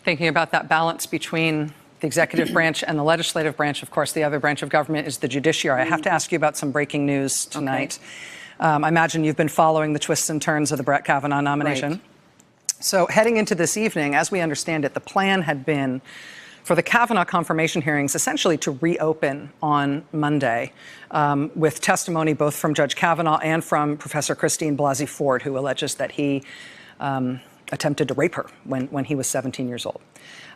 Thinking about that balance between the executive branch and the legislative branch, of course, the other branch of government is the judiciary. I have to ask you about some breaking news tonight. Okay. I imagine you've been following the twists and turns of the Brett Kavanaugh nomination. Right. So heading into this evening, as we understand it, the plan had been for the Kavanaugh confirmation hearings essentially to reopen on Monday with testimony both from Judge Kavanaugh and from Professor Christine Blasey Ford, who alleges that he attempted to rape her when he was 17 years old.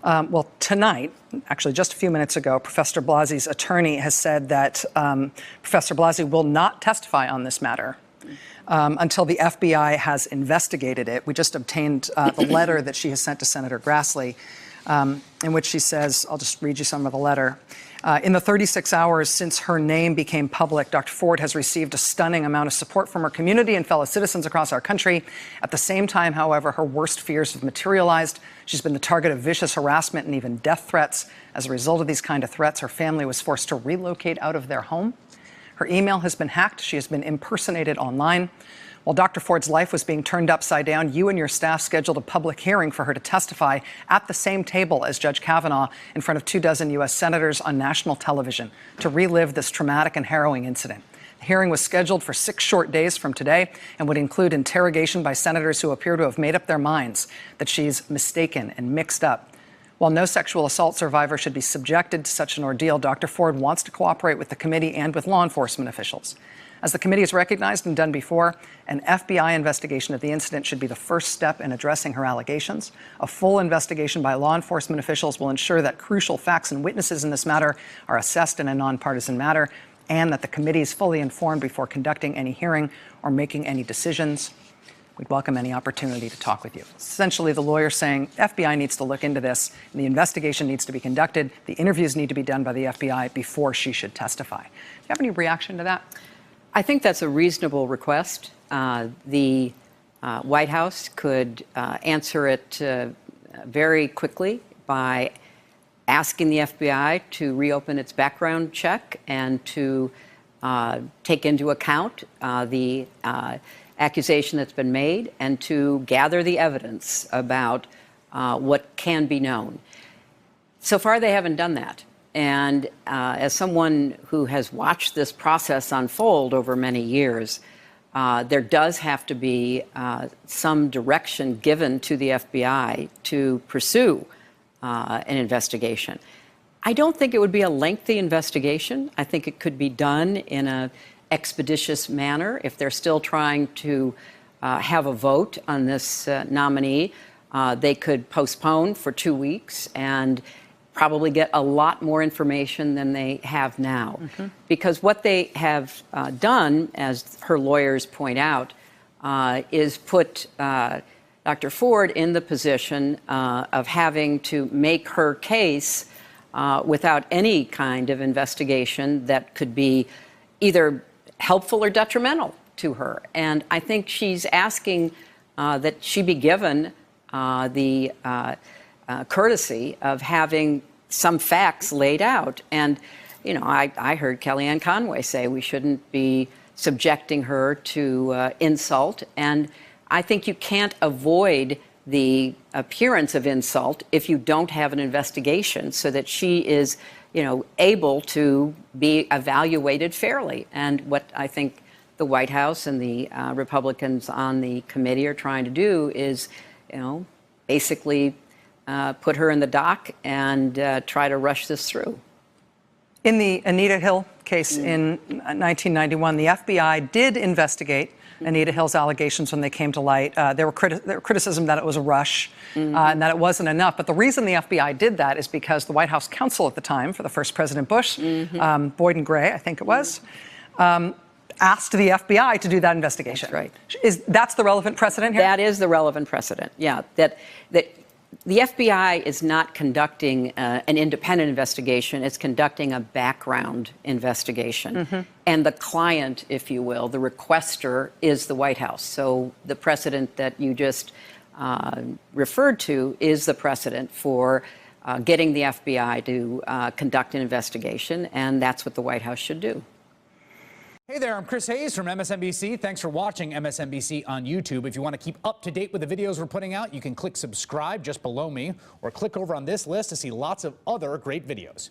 Well, tonight, actually just a few minutes ago, Professor Blasey's attorney has said that Professor Blasey will not testify on this matter until the FBI has investigated it. We just obtained the letter that she has sent to Senator Grassley, in which she says, I'll just read you some of the letter. In the 36 hours since her name became public, Dr. Ford has received a stunning amount of support from her community and fellow citizens across our country. At the same time, however, her worst fears have materialized. She's been the target of vicious harassment and even death threats. As a result of these kind of threats, her family was forced to relocate out of their home. Her email has been hacked. She has been impersonated online. While Dr. Ford's life was being turned upside down, you and your staff scheduled a public hearing for her to testify at the same table as Judge Kavanaugh in front of 24 U.S. senators on national television to relive this traumatic and harrowing incident. The hearing was scheduled for 6 short days from today and would include interrogation by senators who appear to have made up their minds that she's mistaken and mixed up. While no sexual assault survivor should be subjected to such an ordeal, Dr. Ford wants to cooperate with the committee and with law enforcement officials. As the committee has recognized and done before, an FBI investigation of the incident should be the first step in addressing her allegations. A full investigation by law enforcement officials will ensure that crucial facts and witnesses in this matter are assessed in a nonpartisan manner, and that the committee is fully informed before conducting any hearing or making any decisions. We'd welcome any opportunity to talk with you. Essentially, the lawyer saying FBI needs to look into this, and the investigation needs to be conducted, the interviews need to be done by the FBI before she should testify. Do you have any reaction to that? I think that's a reasonable request. The White House could answer it very quickly by asking the FBI to reopen its background check and to take into account the accusation that's been made and to gather the evidence about what can be known. So far, they haven't done that. And as someone who has watched this process unfold over many years, there does have to be some direction given to the FBI to pursue an investigation. I don't think it would be a lengthy investigation. I think it could be done in an expeditious manner. If they're still trying to have a vote on this nominee, they could postpone for 2 weeks and probably get a lot more information than they have now. Mm-hmm. Because what they have done, as her lawyers point out, is put Dr. Ford in the position of having to make her case without any kind of investigation that could be either helpful or detrimental to her. And I think she's asking that she be given the courtesy of having some facts laid out. And, you know, I heard Kellyanne Conway say we shouldn't be subjecting her to insult. And I think you can't avoid the appearance of insult if you don't have an investigation so that she is, you know, able to be evaluated fairly. And what I think the White House and the Republicans on the committee are trying to do is, you know, basically put her in the dock and try to rush this through. In the Anita Hill case in 1991, the FBI did investigate Anita Hill's allegations when they came to light. There were criticism that it was a rush and that it wasn't enough. But the reason the FBI did that is because the White House counsel at the time for the first President Bush, Boyd and Gray, I think it was, asked the FBI to do that investigation. That's right. That's the relevant precedent here? That is the relevant precedent, yeah. That the FBI is not conducting an independent investigation. It's conducting a background investigation. And the client, if you will, the requester, is the White House. So the precedent that you just referred to is the precedent for getting the FBI to conduct an investigation, and that's what the White House should do. Hey there, I'm Chris Hayes from MSNBC. Thanks for watching MSNBC on YouTube. If you want to keep up to date with the videos we're putting out, you can click subscribe just below me or click over on this list to see lots of other great videos.